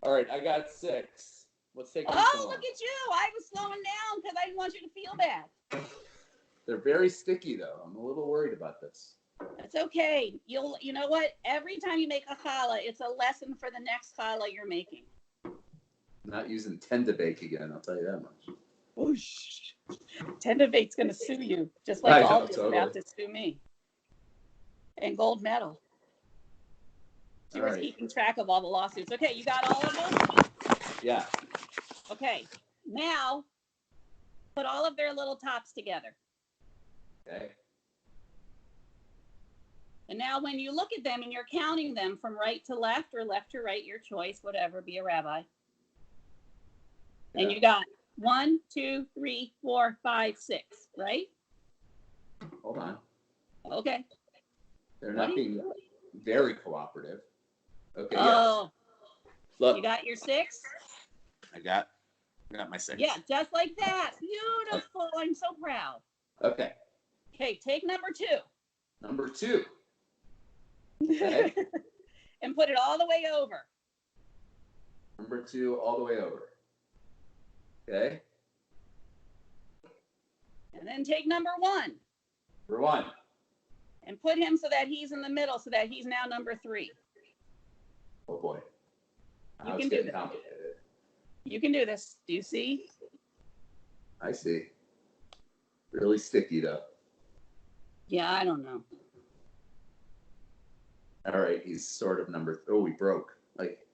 All right, I got 6. Let's take. Oh, look at you. I was slowing down because I didn't want you to feel bad. They're very sticky, though. I'm a little worried about this. That's okay. You know what? Every time you make a challah, it's a lesson for the next challah you're making. I'm not using Tend to Bake again, I'll tell you that much. Whoosh. Tenderbait's going to sue you, just like I know, Alden's totally. about to sue me. And gold medal. She was All right. keeping track of all the lawsuits. Okay, you got all of them? Yeah. Okay, now put all of their little tops together. Okay. And now when you look at them and you're counting them from right to left or left to right, your choice, whatever, be a rabbi. Yeah. And you got 1, 2, 3, 4, 5, 6, right? Hold on. Okay. They're What not are you being doing? very cooperative. Okay. Oh, Yes. Look. you got your 6? I got my 6. Yeah, just like that. Beautiful. I'm so proud. Okay. Okay, take number 2. Number 2. Okay. And put it all the way over. Number 2 all the way over. Okay. And then take number 1 Number 1. and put him so that he's in the middle, so that he's now number 3. Oh boy. You Now can it's do getting this. complicated. You can do this. Do you see? I see. Really sticky though. Yeah, I don't know. All right, he's sort of number. Oh, we broke. Like.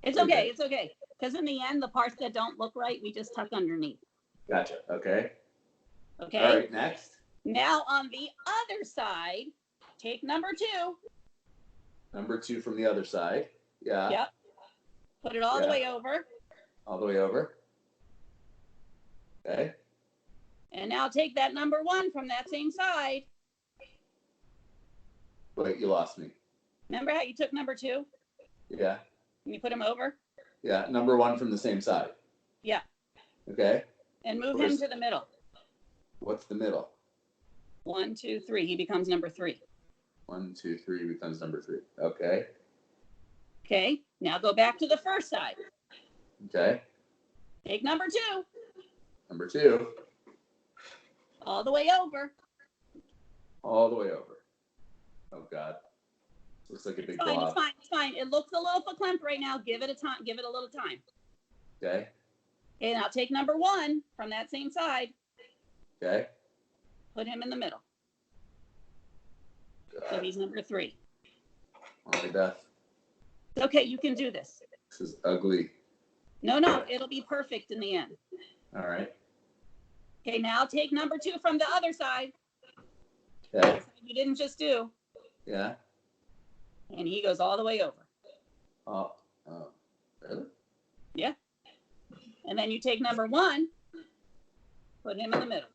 It's okay. It's okay. Because in the end, the parts that don't look right, we just tuck underneath. Gotcha. Okay. Okay. All right. Next. Now on the other side, take number 2. Number 2 from the other side. Yeah. Yep. Put it all the way over. All the way over. Okay. And now take that number 1 from that same side. Wait, you lost me. Remember how you took number 2 Yeah. and you put him over? Yeah. Number 1 from the same side. Yeah. Okay. And move him to the middle. What's the middle? 1, 2, 3. He becomes number 3. 1, 2, 3 becomes number 3. Okay. Okay. Now go back to the first side. Okay. Take number 2 Number 2. all the way over. All the way over. Oh God. Looks like a big It's fine. blob. It's fine. It's fine. It looks a little verklempt right now. Give it a time. Give it a little time. Okay. Okay. Now take number 1 from that same side. Okay. Put him in the middle. So God. he's number 3. MollyBeth. Okay. You can do this. This is ugly. No. It'll be perfect in the end. All right. Okay. Now take number 2 from the other side. Okay. You didn't just do. Yeah. And he goes all the way over. Oh. Really? Yeah. And then you take number 1, put him in the middle.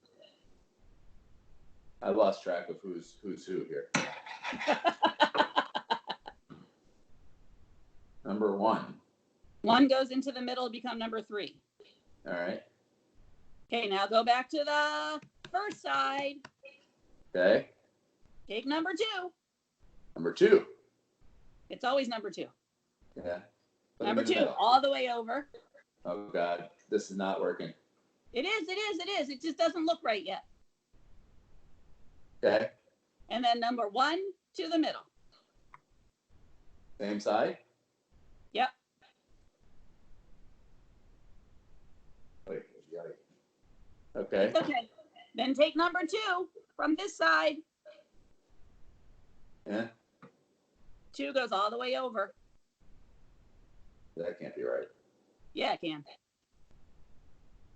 I lost track of who's who here. Number 1. 1 goes into the middle, become number 3. All right. Okay, now go back to the first side. Okay. Take number 2. Number 2. It's always number 2. Yeah. Put him Number in the 2, middle. all the way over. Oh God, this is not working. It is. It just doesn't look right yet. Okay. And then number 1 to the middle. Same side. Yep. Wait. Okay. It's okay. Then take number 2 from this side. Yeah. 2 goes all the way over. That can't be right. Yeah, it can.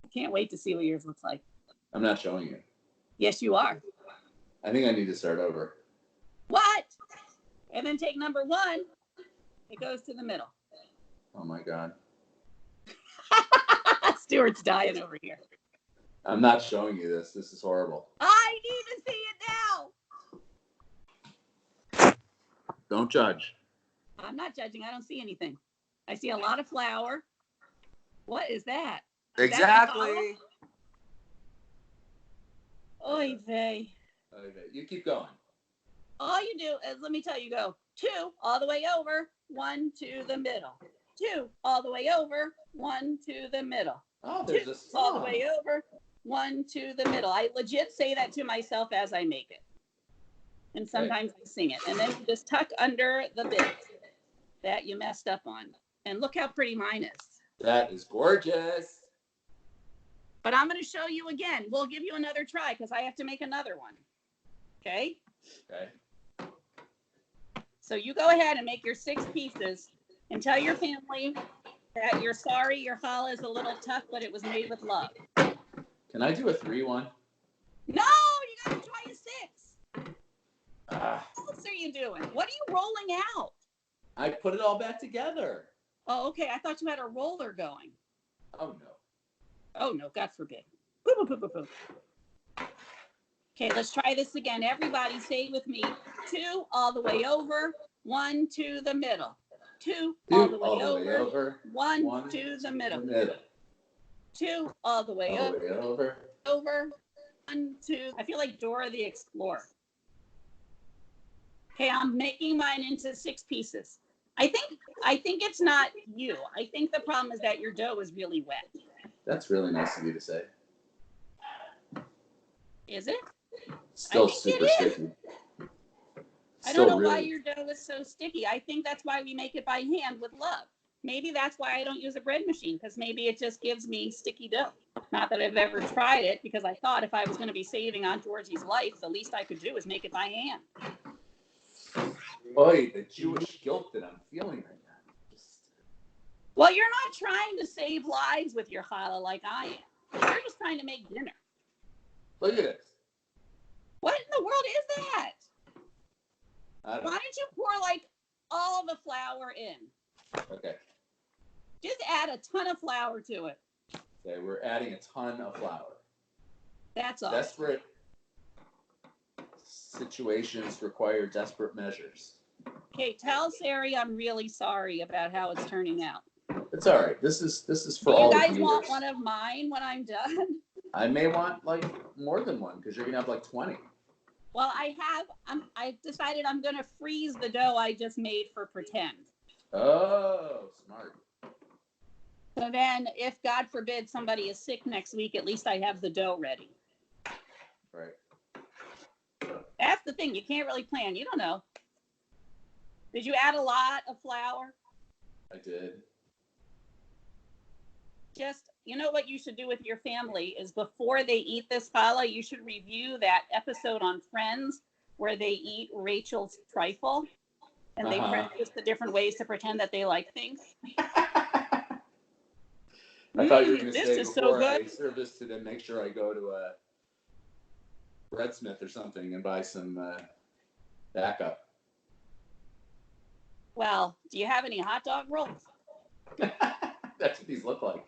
I can't wait to see what yours looks like. I'm not showing you. Yes, you are. I think I need to start over. What? And then take number 1. It goes to the middle. Oh my God. Stuart's dying over here. I'm not showing you this. This is horrible. I need to see it now. Don't judge. I'm not judging. I don't see anything. I see a lot of flour. What is that? Exactly. Oy vey. Okay, you keep going. All you do is, let me tell you, go 2 all the way over, 1 to the middle. 2 all the way over, 1 to the middle. Oh, there's 2 a song. all the way over, 1 to the middle. I legit say that to myself as I make it. And sometimes I sing it. And then you just tuck under the bit that you messed up on. And look how pretty mine is. That is gorgeous. But I'm going to show you again. We'll give you another try because I have to make another one. Okay? Okay. So you go ahead and make your 6 pieces and tell your family that you're sorry your challah is a little tough, but it was made with love. Can I do a 3-1? No, you got to try a 6. What else are you doing? What are you rolling out? I put it all back together. Oh, okay. I thought you had a roller going. Oh, no. Oh, no. God forbid. Boo, boo, boo, boo, boo. Okay, let's try this again. Everybody say with me. 2 all the way over, 1 to the middle. 2 all the way over, 1 to the middle. 2 all the way over, 1 to. I feel like Dora the Explorer. Okay, I'm making mine into 6 pieces. I think it's not you. I think the problem is that your dough is really wet. That's really nice of you to say. Is it? Still super sticky. I don't know why your dough is so sticky. I think that's why we make it by hand with love. Maybe that's why I don't use a bread machine, because maybe it just gives me sticky dough. Not that I've ever tried it, because I thought if I was going to be saving on Georgie's life, the least I could do is make it by hand. Boy, the Jewish guilt that I'm feeling right now. Well, you're not trying to save lives with your challah like I am. You're just trying to make dinner. Look at this. What in the world is that? Why don't you pour like all the flour in? Okay. Just add a ton of flour to it. Okay, we're adding a ton of flour. That's all. Desperate situations require desperate measures. Okay, tell Sari I'm really sorry about how it's turning out. It's all right. This is for all the viewers. You guys want one of mine when I'm done? I may want like more than one because you're gonna have like 20. Well, I've decided I'm gonna freeze the dough I just made for pretend. Oh, smart. So then, if God forbid somebody is sick next week, at least I have the dough ready. Right. That's the thing. You can't really plan. You don't know. Did you add a lot of flour? I did. Just, you know what you should do with your family is before they eat this challah, you should review that episode on Friends where they eat Rachel's trifle and they practice the different ways to pretend that they like things. I thought you were going to say before so I serve this to them, make sure I go to a Breadsmith or something and buy some backup. Well, do you have any hot dog rolls? That's what these look like.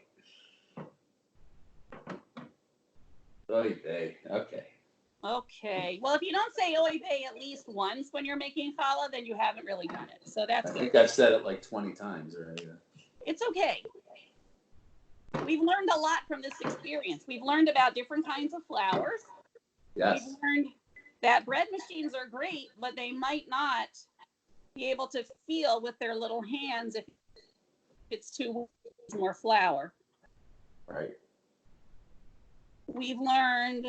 Oy vey. Okay. Okay. Well, if you don't say oy vey at least once when you're making challah, then you haven't really done it. So that's I good. think I've said it like 20 times already. It's okay. We've learned a lot from this experience. We've learned about different kinds of flours. Yes. We've learned that bread machines are great, but they might not be able to feel with their little hands if it's too more flour. Right. We've learned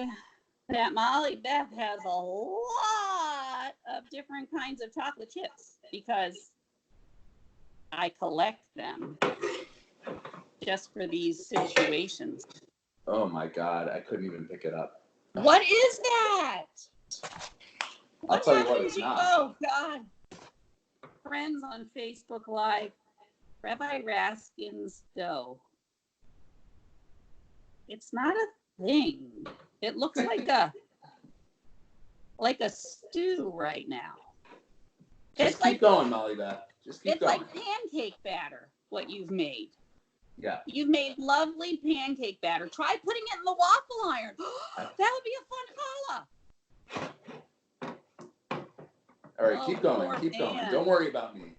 that MollyBeth has a lot of different kinds of chocolate chips because I collect them just for these situations. Oh my God, I couldn't even pick it up. What is that? I'll tell you what, it's not. Oh God. Friends on Facebook Live, Rabbi Raskin's dough. It's not a thing. It looks like a stew right now. Just keep going, MollyBeth. Just keep going. It's like pancake batter, what you've made. Yeah. You've made lovely pancake batter. Try putting it in the waffle iron. That would be a fun challah. All right, Oh, keep going. poor Keep going. man. Don't worry about me.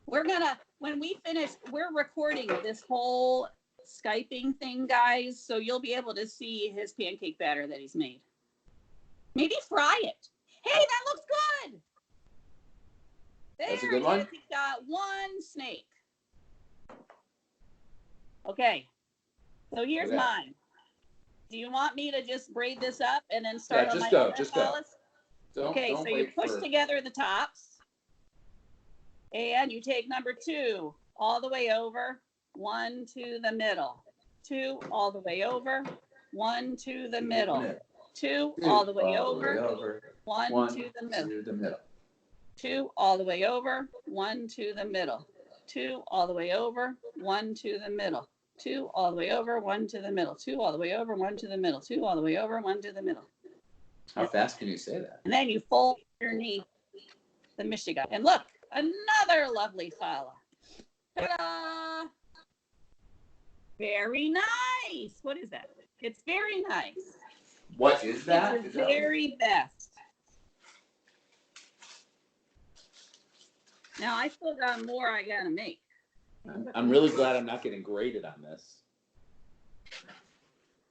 We're gonna, when we finish, we're recording this whole Skyping thing, guys, so you'll be able to see his pancake batter that he's made. Maybe fry it. Hey, that looks good. That's a There good it one. is. He's got one snake. Okay, so here's Okay. mine. Do you want me to just braid this up and then start on just my go, other just go. challahs? Okay, so you push together the tops, and you take number 2 all the way over, 1 to the middle, 2 all the way over, 1 to the middle, 2 all the way over, 1 to the middle, 2 all the way over, 1 to the middle, 2 all the way over, 1 to the middle, 2 all the way over, 1 to the middle, 2 all the way over, 1 to the middle, 2 all the way over, 1 to the middle. How fast can you say that? And then you fold underneath the Michigan. And look, another lovely challah. Ta-da! Very nice. What is that? It's very nice. What is that? It's the very best. Now, I still got more I got to make. I'm really glad I'm not getting graded on this.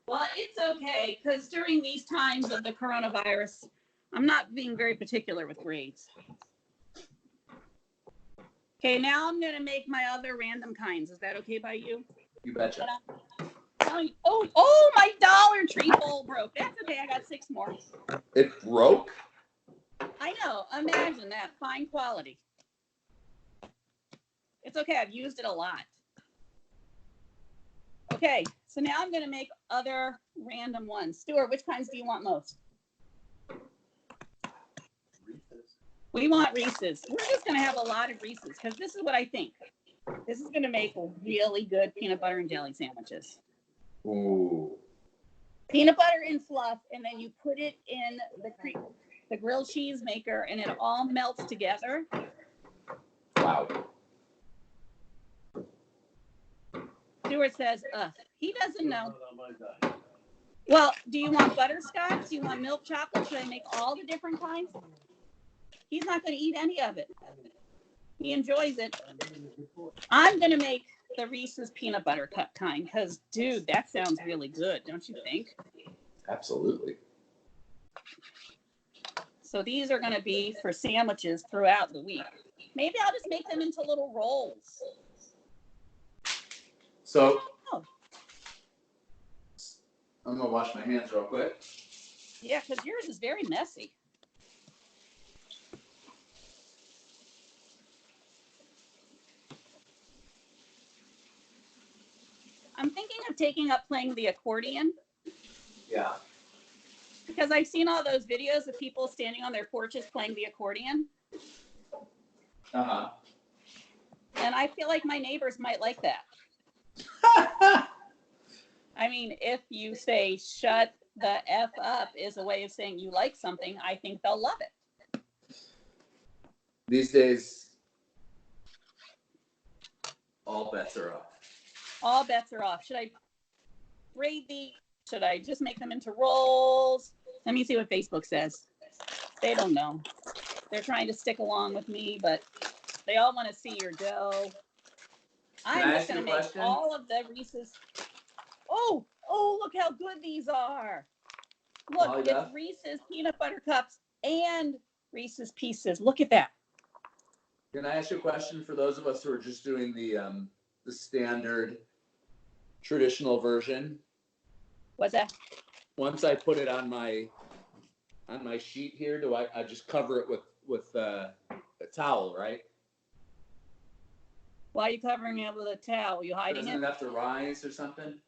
Well, it's okay, because during these times of the coronavirus, I'm not being very particular with grades. Okay, now I'm going to make my other random kinds. Is that okay by you? You betcha. Oh, my Dollar Tree bowl broke. That's okay. I got 6 more. It broke? I know. Imagine that. Fine quality. It's okay. I've used it a lot. Okay, so now I'm going to make other random ones. Stuart, which kinds do you want most? We want Reese's. We're just going to have a lot of Reese's because this is what I think. This is going to make really good peanut butter and jelly sandwiches. Ooh. Peanut butter and fluff, and then you put it in the grilled cheese maker, and it all melts together. Wow. Stuart says, he doesn't know. Well, do you want butterscotch? Do you want milk chocolate? Should I make all the different kinds? He's not going to eat any of it. He enjoys it. I'm going to make the Reese's peanut butter cup kind because, dude, that sounds really good, don't you think? Absolutely. So these are going to be for sandwiches throughout the week. Maybe I'll just make them into little rolls. So, I'm going to wash my hands real quick. Yeah, because yours is very messy. I'm thinking of taking up playing the accordion. Yeah. Because I've seen all those videos of people standing on their porches playing the accordion. Uh-huh. And I feel like my neighbors might like that. I mean, if you say shut the F up is a way of saying you like something, I think they'll love it. These days, all bets are off. All bets are off. Should I braid these? Should I just make them into rolls? Let me see what Facebook says. They don't know. They're trying to stick along with me, but they all want to see your dough. I'm just going to make all of the Reese's. Oh, look how good these are. Look, it's Reese's peanut butter cups and Reese's Pieces. Look at that. Can I ask you a question for those of us who are just doing the standard traditional version? What's that? Once I put it on my sheet here, do I just cover it with a towel, right? Why are you covering it with a towel? Are you hiding Doesn't it? it have to rise or something?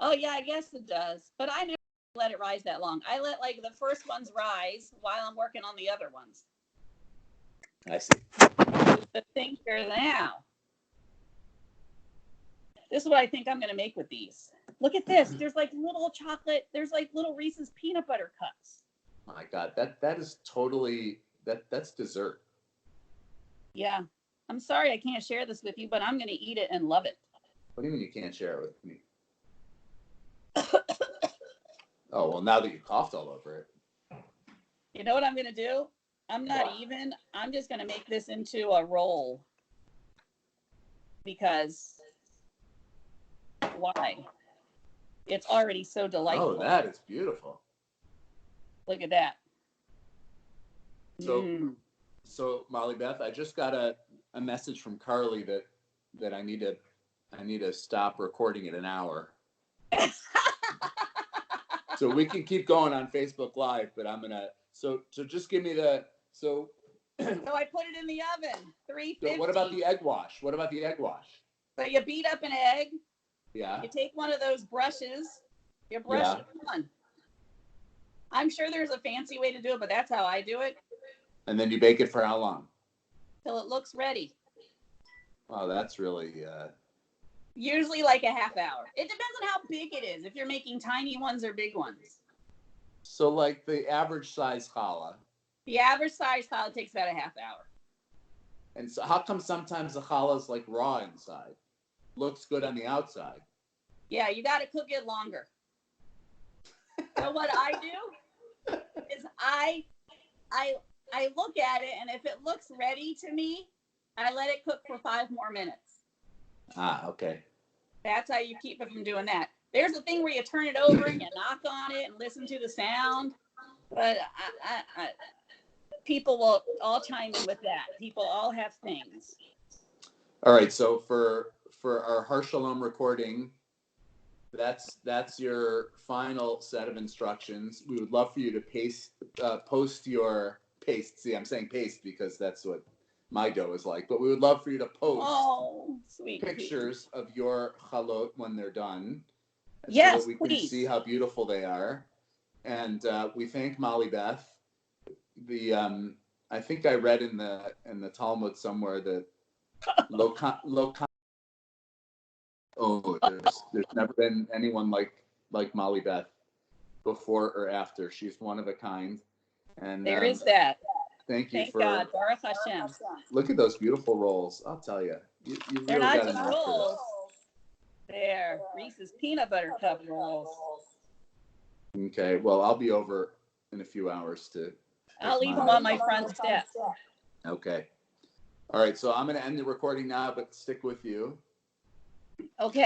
Oh, yeah, I guess it does. But I never let it rise that long. I let like the first ones rise while I'm working on the other ones. I see. The thing here now. This is what I think I'm going to make with these. Look at this. There's like little chocolate. There's like little Reese's peanut butter cups. My God, that is totally, that's dessert. Yeah. I'm sorry I can't share this with you, but I'm going to eat it and love it. What do you mean you can't share it with me? Oh, well, now that you coughed all over it. You know what I'm going to do? I'm just going to make this into a roll. Because why? It's already so delightful. Oh, that is beautiful. Look at that. So MollyBeth, I just got a message from Carly that I need to stop recording at an hour. So we can keep going on Facebook Live, but I'm gonna so just give me so I put it in the oven, 350. So what about the egg wash? So you beat up an egg. Yeah. You take one of those brushes. You brush it on. I'm sure there's a fancy way to do it, but that's how I do it. And then you bake it for how long? Till it looks ready. Wow, that's really Usually like a half hour. It depends on how big it is. If you're making tiny ones or big ones. So like the average size challah. The average size challah takes about a half hour. And so how come sometimes the challah is like raw inside? Looks good on the outside. Yeah, you got to cook it longer. So what I do is I look at it, and if it looks ready to me, I let it cook for 5 more minutes. Ah, okay. That's how you keep it from doing that. There's a thing where you turn it over and you knock on it and listen to the sound. But people will all chime in with that. People all have things. All right. So for our Har Shalom recording, that's your final set of instructions. We would love for you to post your paste. See, I'm saying paste because that's what my dough is like. But we would love for you to post pictures of your chalot when they're done. Yes, so that we please. can see how beautiful they are. And we thank MollyBeth. I think I read in the Talmud somewhere that there's never been anyone like MollyBeth before or after. She's one of a kind. And there is that. Thank you Thank God. Baruch Hashem. Look at those beautiful rolls. I'll tell you. You They're really not got just rolls. They're Reese's peanut butter cup rolls. Okay. Well, I'll be over in a few hours to. I'll leave them on my front step. Okay. All right. So I'm going to end the recording now, but stick with you. Okay.